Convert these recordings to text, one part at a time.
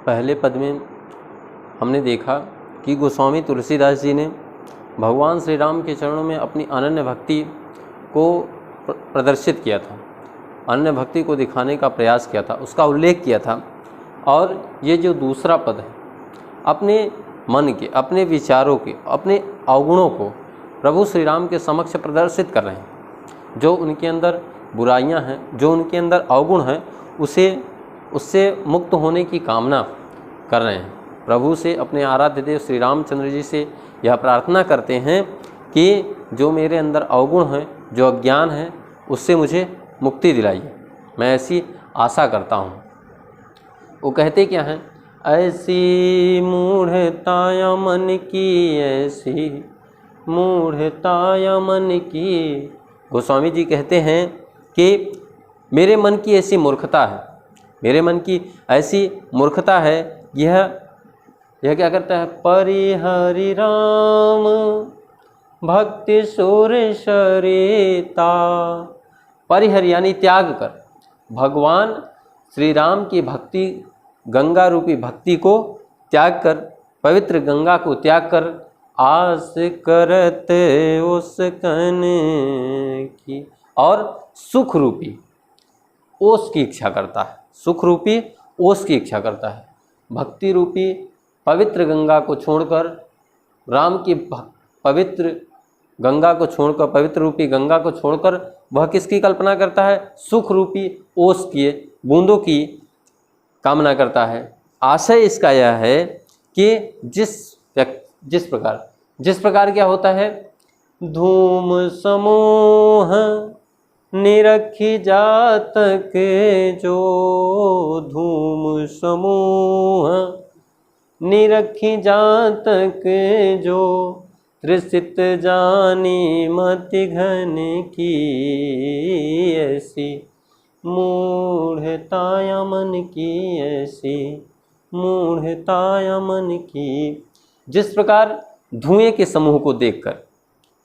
पहले पद में हमने देखा कि गोस्वामी तुलसीदास जी ने भगवान श्री राम के चरणों में अपनी अनन्य भक्ति को प्रदर्शित किया था, अनन्य भक्ति को दिखाने का प्रयास किया था, उसका उल्लेख किया था। और ये जो दूसरा पद है, अपने मन के, अपने विचारों के, अपने अवगुणों को प्रभु श्री राम के समक्ष प्रदर्शित कर रहे हैं। जो उनके अंदर बुराइयां हैं, जो उनके अंदर अवगुण हैं, उससे मुक्त होने की कामना कर रहे हैं। प्रभु से, अपने आराध्य देव श्री रामचंद्र जी से यह प्रार्थना करते हैं कि जो मेरे अंदर अवगुण हैं, जो अज्ञान है, उससे मुझे मुक्ति दिलाइए। मैं ऐसी आशा करता हूँ। वो कहते क्या हैं? ऐसी मूढ़ताया मन की, ऐसी मूढ़ताया मन की। गोस्वामी जी कहते हैं कि मेरे मन की ऐसी मूर्खता है, मेरे मन की ऐसी मूर्खता है। यह क्या करता है? परिहरि राम भक्ति सुर सरिता। परिहर यानी त्याग कर, भगवान श्री राम की भक्ति, गंगा रूपी भक्ति को त्याग कर, पवित्र गंगा को त्याग कर, आस करत उस कन की, और सुख रूपी ओस की इच्छा करता है, सुख रूपी ओस की इच्छा करता है। भक्ति रूपी पवित्र गंगा को छोड़कर, राम की पवित्र गंगा को छोड़कर, पवित्र रूपी गंगा को छोड़कर वह किसकी कल्पना करता है? सुख रूपी ओस की बूंदों की कामना करता है। आशय इसका यह है कि जिस प्रकार क्या होता है? धूम समूह निरखी जातक जो, धूम समूह निरखी जातक जो, त्रिसित जानी मति घन की, ऐसी मूढ़ताया मन की, ऐसी मूढ़ताया मन की। जिस प्रकार धुएं के समूह को देखकर,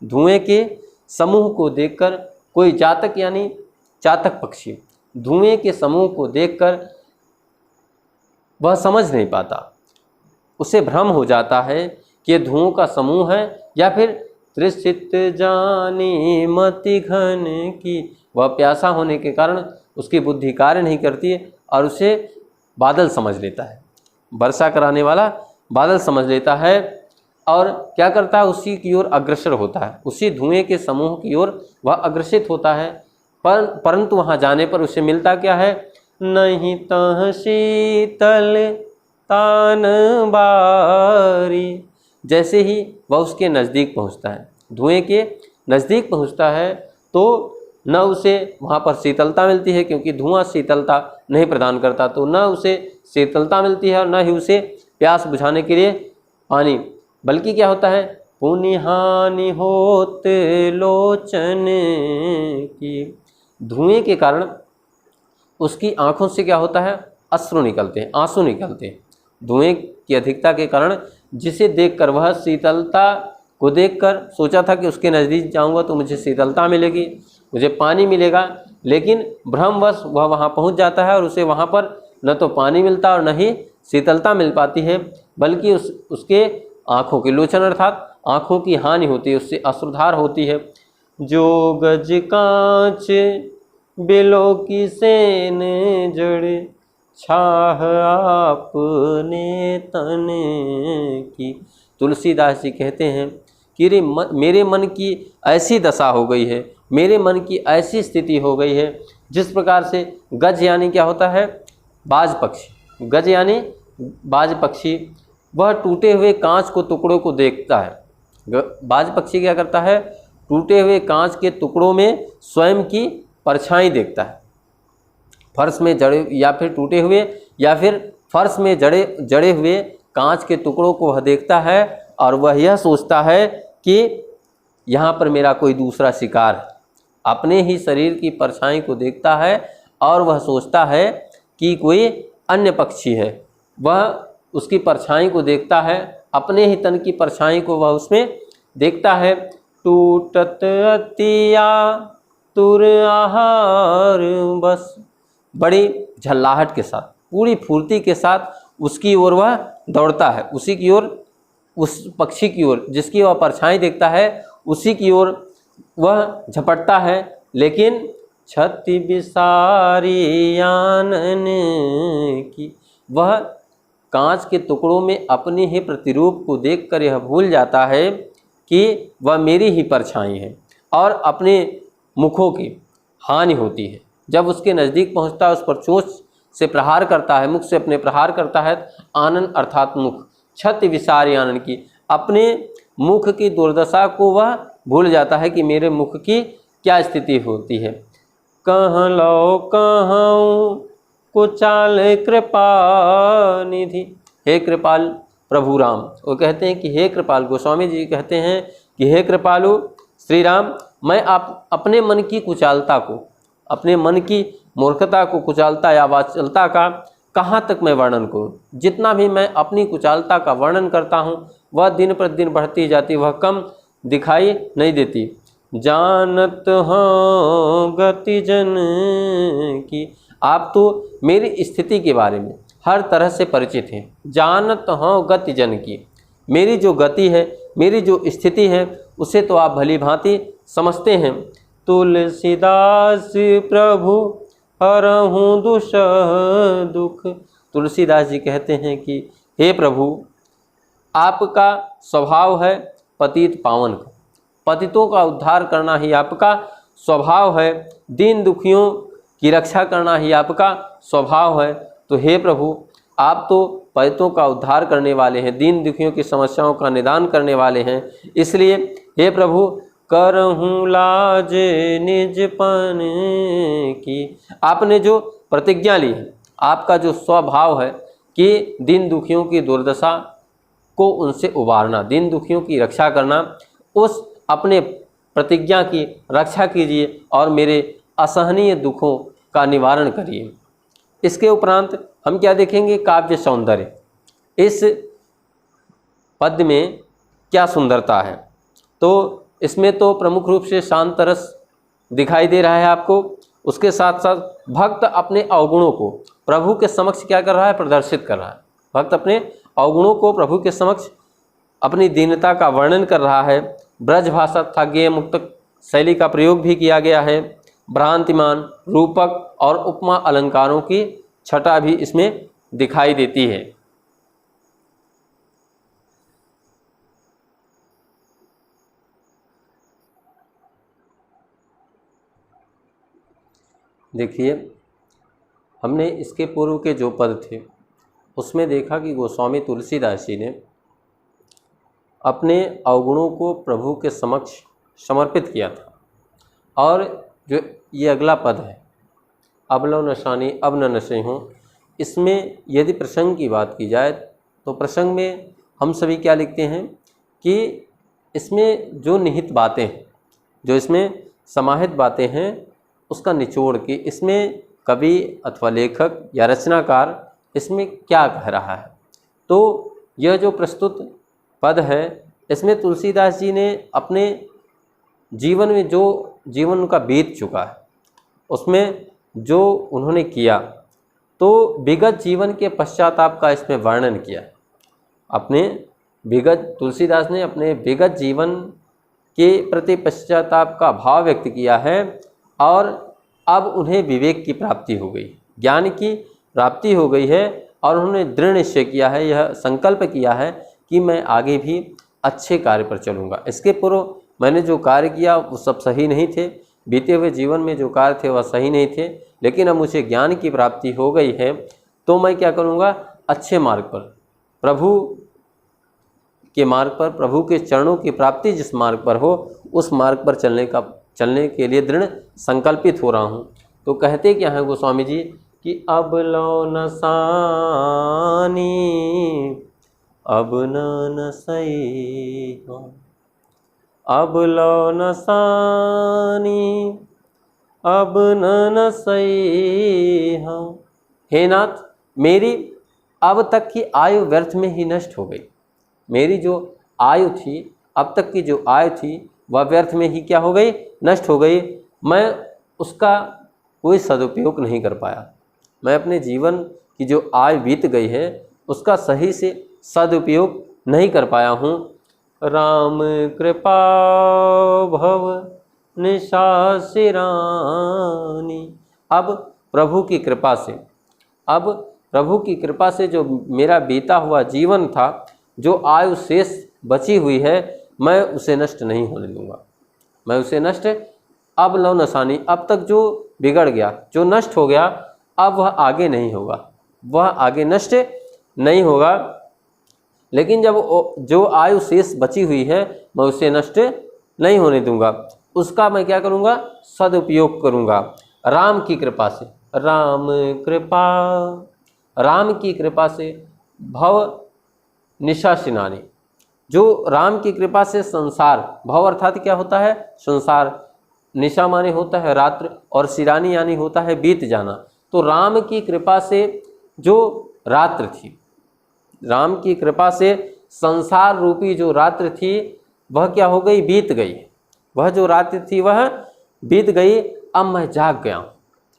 धुएं के समूह को देखकर कोई जातक यानी चातक पक्षी धुएं के समूह को देखकर वह समझ नहीं पाता, उसे भ्रम हो जाता है कि ये धुओं का समूह है या फिर त्रिसित जानी मति घन की। वह प्यासा होने के कारण उसकी बुद्धि कार्य नहीं करती है और उसे बादल समझ लेता है, वर्षा कराने वाला बादल समझ लेता है और क्या करता है? उसी की ओर अग्रसर होता है, उसी धुएं के समूह की ओर वह अग्रसित होता है। परंतु वहाँ जाने पर उसे मिलता क्या है? नहीं तह शीतल तान बारी। जैसे ही वह उसके नज़दीक पहुँचता है, धुएं के नज़दीक पहुँचता है, तो न उसे वहाँ पर शीतलता मिलती है, क्योंकि धुआं शीतलता नहीं प्रदान करता, तो न उसे शीतलता मिलती है और न ही उसे प्यास बुझाने के लिए पानी, बल्कि क्या होता है? पुनिहानि होत लोचन की। धुएं के कारण उसकी आँखों से क्या होता है? अश्रु निकलते हैं, आंसू निकलते हैं। धुएं की अधिकता के कारण जिसे देखकर वह शीतलता को देखकर सोचा था कि उसके नज़दीक जाऊंगा तो मुझे शीतलता मिलेगी, मुझे पानी मिलेगा, लेकिन भ्रमवश वह वहाँ पहुँच जाता है और उसे वहाँ पर न तो पानी मिलता और न ही शीतलता मिल पाती है, बल्कि उसके आँखों के लोचन अर्थात आँखों की हानि होती है, उससे अश्रुधार होती है। जो गज कांच बिलो की सेन जड़, छाह आपने तन की। तुलसीदास जी कहते हैं कि मेरे मन की ऐसी दशा हो गई है, मेरे मन की ऐसी स्थिति हो गई है, जिस प्रकार से गज यानी क्या होता है? बाज पक्षी, गज यानी बाज पक्षी, वह टूटे हुए कांच को टुकड़ों को देखता है। बाज पक्षी क्या करता है? टूटे हुए कांच के टुकड़ों में स्वयं की परछाई देखता है। फर्श में जड़े या फिर टूटे हुए या फिर फर्श में जड़े हुए कांच के टुकड़ों को वह देखता है और वह यह सोचता है कि यहाँ पर मेरा कोई दूसरा शिकार है। अपने ही शरीर की परछाई को देखता है और वह सोचता है कि कोई अन्य पक्षी है। वह उसकी परछाई को देखता है, अपने ही तन की परछाई को वह उसमें देखता है। टूटत अतिया तुर आहार बस, बड़ी झल्लाहट के साथ, पूरी फुर्ती के साथ उसकी ओर वह दौड़ता है, उसी की ओर, उस पक्षी की ओर जिसकी वह परछाई देखता है उसी की ओर वह झपटता है। लेकिन क्षति विसारी आनन की, वह कांच के टुकड़ों में अपने ही प्रतिरूप को देखकर यह भूल जाता है कि वह मेरी ही परछाई है और अपने मुखों की हानि होती है। जब उसके नज़दीक पहुंचता है, उस पर चोंच से प्रहार करता है, मुख से अपने प्रहार करता है। आनन अर्थात मुख, क्षति विसारी आनन की, अपने मुख की दुर्दशा को वह भूल जाता है कि मेरे मुख की क्या स्थिति होती है। कहाँ लो कहाँ कुचाल कृपा निधि, हे कृपाल प्रभु राम। वो कहते हैं कि हे कृपाल, गोस्वामी जी कहते हैं कि हे कृपालु श्री राम, मैं आप अपने मन की कुचालता को, अपने मन की मूर्खता को, कुचालता या वाचलता का कहाँ तक मैं वर्णन करूँ। जितना भी मैं अपनी कुचालता का वर्णन करता हूँ वह दिन प्रतिदिन बढ़ती जाती, वह कम दिखाई नहीं देती। जानत हाँ गति जन की, आप तो मेरी स्थिति के बारे में हर तरह से परिचित हैं। जानत हाँ गति जन की, मेरी जो गति है, मेरी जो स्थिति है उसे तो आप भली भांति समझते हैं। तुलसीदास प्रभु हरहूँ दुषह दुख, तुलसीदास जी कहते हैं कि हे प्रभु, आपका स्वभाव है पतित पावन का, पतितों का उद्धार करना ही आपका स्वभाव है, दीन दुखियों की रक्षा करना ही आपका स्वभाव है। तो हे प्रभु, आप तो पतितों का उद्धार करने वाले हैं, दीन दुखियों की समस्याओं का निदान करने वाले हैं, इसलिए हे प्रभु करहूँ लाज निजपन की, आपने जो प्रतिज्ञा ली है, आपका जो स्वभाव है कि दीन दुखियों की दुर्दशा को उनसे उबारना, दीन दुखियों की रक्षा करना, उस अपने प्रतिज्ञा की रक्षा कीजिए और मेरे असहनीय दुखों का निवारण करिए। इसके उपरांत हम क्या देखेंगे, काव्य सौंदर्य। इस पद्य में क्या सुंदरता है, तो इसमें तो प्रमुख रूप से शांत रस दिखाई दे रहा है आपको, उसके साथ साथ भक्त अपने अवगुणों को प्रभु के समक्ष क्या कर रहा है, प्रदर्शित कर रहा है। भक्त अपने अवगुणों को प्रभु के समक्ष अपनी दीनता का वर्णन कर रहा है। ब्रज भाषा तथा गेय मुक्तक शैली का प्रयोग भी किया गया है। भ्रांतिमान, रूपक और उपमा अलंकारों की छटा भी इसमें दिखाई देती है। देखिए, हमने इसके पूर्व के जो पद थे उसमें देखा कि गोस्वामी तुलसीदास जी ने अपने अवगुणों को प्रभु के समक्ष समर्पित किया था। और जो ये अगला पद है, अब लो नशानी अब न नशे हों, इसमें यदि प्रसंग की बात की जाए तो प्रसंग में हम सभी क्या लिखते हैं कि इसमें जो निहित बातें हैं, जो इसमें समाहित बातें हैं, उसका निचोड़ के इसमें कवि अथवा लेखक या रचनाकार इसमें क्या कह रहा है। तो यह जो प्रस्तुत पद है, इसमें तुलसीदास जी ने अपने जीवन में जो जीवन उनका बीत चुका है उसमें जो उन्होंने किया, तो विगत जीवन के पश्चाताप का इसमें वर्णन किया। अपने विगत, तुलसीदास ने अपने विगत जीवन के प्रति पश्चाताप का भाव व्यक्त किया है और अब उन्हें विवेक की प्राप्ति हो गई, ज्ञान की प्राप्ति हो गई है और उन्होंने दृढ़ निश्चय किया है, यह संकल्प किया है कि मैं आगे भी अच्छे कार्य पर चलूँगा। इसके पूर्व मैंने जो कार्य किया वो सब सही नहीं थे, बीते हुए जीवन में जो कार्य थे वह सही नहीं थे, लेकिन अब मुझे ज्ञान की प्राप्ति हो गई है तो मैं क्या करूँगा, अच्छे मार्ग पर, प्रभु के मार्ग पर, प्रभु के चरणों की प्राप्ति जिस मार्ग पर हो उस मार्ग पर चलने के लिए दृढ़ संकल्पित हो रहा हूँ। तो कहते क्या हैं गोस्वामी जी कि अब लो नसानी अब न नसई हो, अब लो नसानी अब न नसई हो। हे नाथ, मेरी अब तक की आयु व्यर्थ में ही नष्ट हो गई। मेरी जो आयु थी, अब तक की जो आयु थी वह व्यर्थ में ही क्या हो गई, नष्ट हो गई। मैं उसका कोई सदुपयोग नहीं कर पाया। मैं अपने जीवन की जो आयु बीत गई है उसका सही से सदुपयोग नहीं कर पाया हूँ। राम कृपा भव निशासिरानी। अब प्रभु की कृपा से जो मेरा बीता हुआ जीवन था, जो आयु शेष बची हुई है, मैं उसे नष्ट नहीं होने दूंगा। मैं उसे नष्ट अब लव नसानी, अब तक जो बिगड़ गया, जो नष्ट हो गया, अब वह आगे नहीं होगा, वह आगे नष्ट नहीं होगा। लेकिन जब जो आयु शेष बची हुई है, मैं उसे नष्ट नहीं होने दूंगा। उसका मैं क्या करूँगा? सदुपयोग करूँगा राम की कृपा से। राम की कृपा से भव निशासिनानी। जो राम की कृपा से संसार, भव अर्थात क्या होता है? संसार, निशा माने होता है रात्र, और सिरानी यानी होता है बीत जाना। तो राम की कृपा से जो रात्र थी, राम की कृपा से संसार रूपी जो रात्र थी, वह क्या हो गई? बीत गई। वह जो रात्र थी वह बीत गई। अब मैं जाग गया हूँ,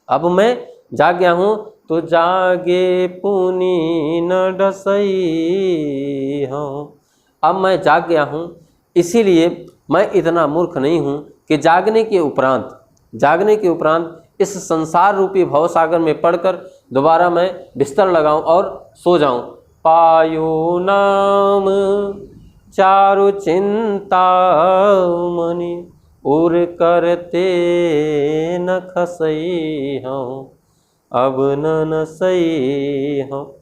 अब मैं जाग गया हूँ। तो जागे पुनी न डसई हूँ। अब मैं जाग गया हूँ, इसीलिए मैं इतना मूर्ख नहीं हूँ कि जागने के उपरांत इस संसार रूपी भवसागर में पड़कर दोबारा मैं बिस्तर लगाऊं और सो जाऊं। पायो नाम चारु चिंता मनि, उर करते न खसई हूँ, अब न नसई हूँ।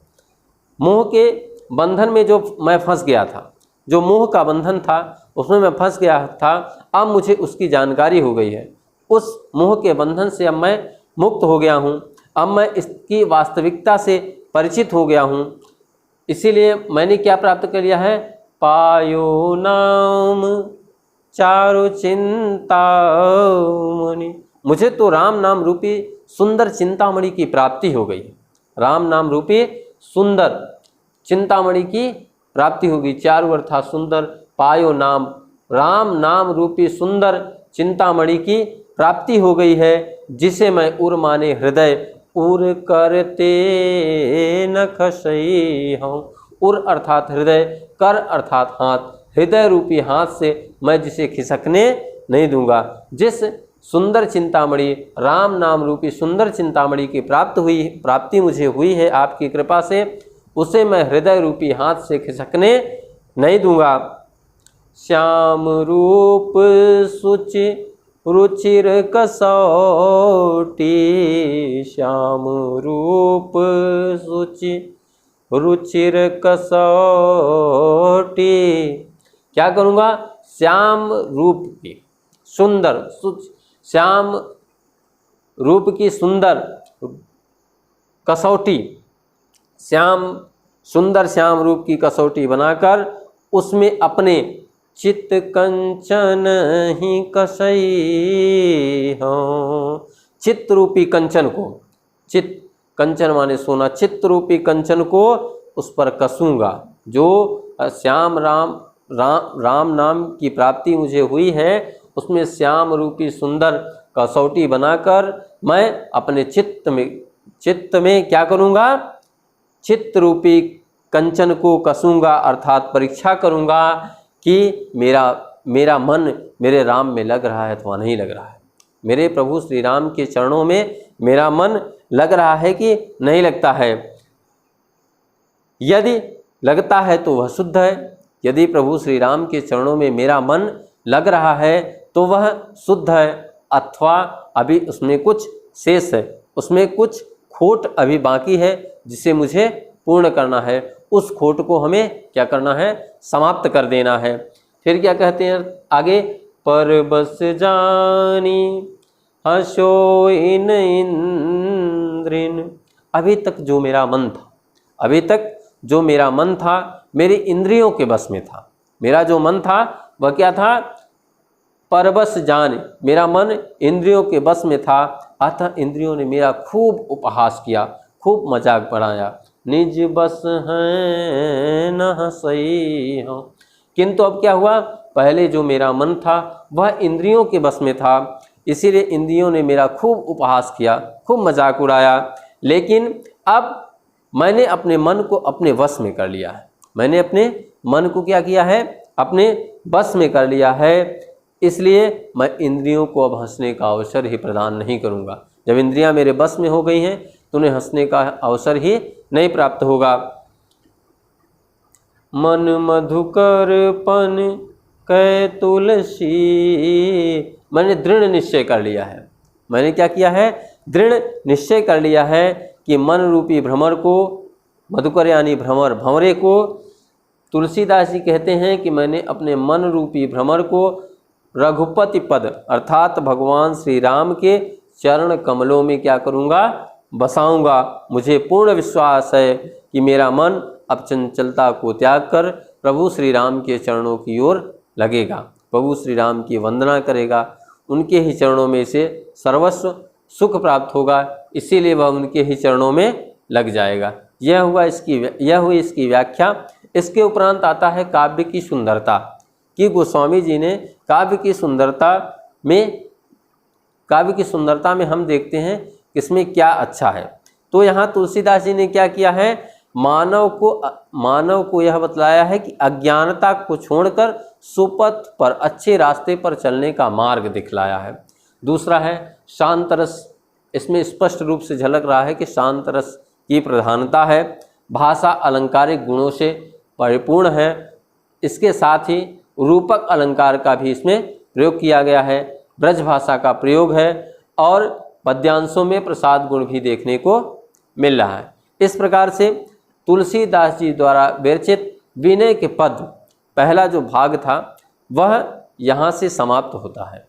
मोह के बंधन में जो मैं फंस गया था, जो मोह का बंधन था, उसमें मैं फंस गया था। अब मुझे उसकी जानकारी हो गई है। उस मोह के बंधन से अब मैं मुक्त हो गया हूँ। अब मैं इसकी वास्तविकता से परिचित हो गया हूँ। इसीलिए मैंने क्या प्राप्त कर लिया है? पायो नाम चारु चिंता मणि। मुझे तो राम नाम रूपी सुंदर चिंतामणि की प्राप्ति हो गई। राम नाम रूपी सुंदर चिंतामणि की प्राप्ति होगी। चारु अर्थात सुंदर, पायो नाम, राम नाम रूपी सुंदर चिंतामणि की प्राप्ति हो गई है, जिसे मैं उर माने हृदय, उर करते न खसई हूँ। उर अर्थात हृदय, कर अर्थात हाथ, हृदय रूपी हाथ से मैं जिसे खिसकने नहीं दूंगा। जिस सुंदर चिंतामणि, राम नाम रूपी सुंदर चिंतामणि की प्राप्ति मुझे हुई है आपकी कृपा से, उसे मैं हृदय रूपी हाथ से खिसकने नहीं दूंगा। श्याम रूप सुचि रुचिर कसौटी, श्याम रूप सुचि रुचिर कसौटी। क्या करूँगा? श्याम रूप की सुंदर, श्याम रूप की सुंदर कसौटी, सुंदर श्याम रूप की कसौटी बनाकर उसमें अपने चित्त कंचन ही कसई हूँ। चित्त रूपी कंचन को, चित्त कंचन माने सोना, चित्त रूपी कंचन को उस पर कसूंगा। जो श्याम राम नाम की प्राप्ति मुझे हुई है, उसमें श्याम रूपी सुंदर कसौटी बनाकर मैं अपने चित्त में क्या करूँगा? चित्त रूपी कंचन को कसूंगा, अर्थात परीक्षा करूँगा कि मेरा मन मेरे राम में लग रहा है अथवा नहीं लग रहा है। मेरे प्रभु श्री राम के चरणों में मेरा मन लग रहा है कि नहीं लगता है। यदि लगता है तो वह शुद्ध है। यदि प्रभु श्री राम के चरणों में मेरा मन लग रहा है तो वह शुद्ध है, अथवा अभी उसमें कुछ शेष है, उसमें कुछ खोट अभी बाकी है जिसे मुझे पूर्ण करना है। उस खोट को हमें क्या करना है? समाप्त कर देना है। फिर क्या कहते हैं आगे? पर बस जानी हसो इन इंद्रिन। अभी तक जो मेरा मन था मेरी इंद्रियों के बस में था। मेरा जो मन था वह क्या था? परबस जान, मेरा मन इंद्रियों के बस में था, अतः इंद्रियों ने मेरा खूब उपहास किया, खूब मजाक बनाया। निज बस है न हंसई हो। किंतु अब क्या हुआ? पहले जो मेरा मन था वह इंद्रियों के बस में था, इसीलिए इंद्रियों ने मेरा खूब उपहास किया, खूब मजाक उड़ाया। लेकिन अब मैंने अपने मन को अपने वश में कर लिया है। मैंने अपने मन को क्या किया है? अपने वश में कर लिया है। इसलिए मैं इंद्रियों को अब हंसने का अवसर ही प्रदान नहीं करूँगा। जब इंद्रियां मेरे बस में हो गई हैं तो उन्हें हंसने का अवसर ही नहीं प्राप्त होगा। मन मधुकर पन कै तुलसी, मैंने दृढ़ निश्चय कर लिया है। मैंने क्या किया है? दृढ़ निश्चय कर लिया है कि मन रूपी भ्रमर को, मधुकर यानी भ्रमर, भंवरे को, तुलसीदास जी कहते हैं कि मैंने अपने मन रूपी भ्रमर को रघुपति पद अर्थात भगवान श्री राम के चरण कमलों में क्या करूँगा? बसाऊँगा। मुझे पूर्ण विश्वास है कि मेरा मन अब चंचलता को त्याग कर प्रभु श्री राम के चरणों की ओर लगेगा, प्रभु श्री राम की वंदना करेगा, उनके ही चरणों में से सर्वस्व सुख प्राप्त होगा, इसीलिए वह उनके ही चरणों में लग जाएगा। यह हुई इसकी व्याख्या। इसके उपरांत आता है काव्य की सुंदरता, कि गोस्वामी जी ने काव्य की सुंदरता में हम देखते हैं इसमें क्या अच्छा है। तो यहाँ तुलसीदास जी ने क्या किया है? मानव को यह बतलाया है कि अज्ञानता को छोड़कर सुपथ पर, अच्छे रास्ते पर चलने का मार्ग दिखलाया है। दूसरा है शांत रस। इसमें स्पष्ट रूप से झलक रहा है कि शांत रस की प्रधानता है। भाषा अलंकारिक गुणों से परिपूर्ण है। इसके साथ ही रूपक अलंकार का भी इसमें प्रयोग किया गया है, ब्रज भाषा का प्रयोग है और पद्यांशों में प्रसाद गुण भी देखने को मिल रहा है। इस प्रकार से तुलसीदास जी द्वारा विरचित विनय के पद, पहला जो भाग था वह यहाँ से समाप्त होता है।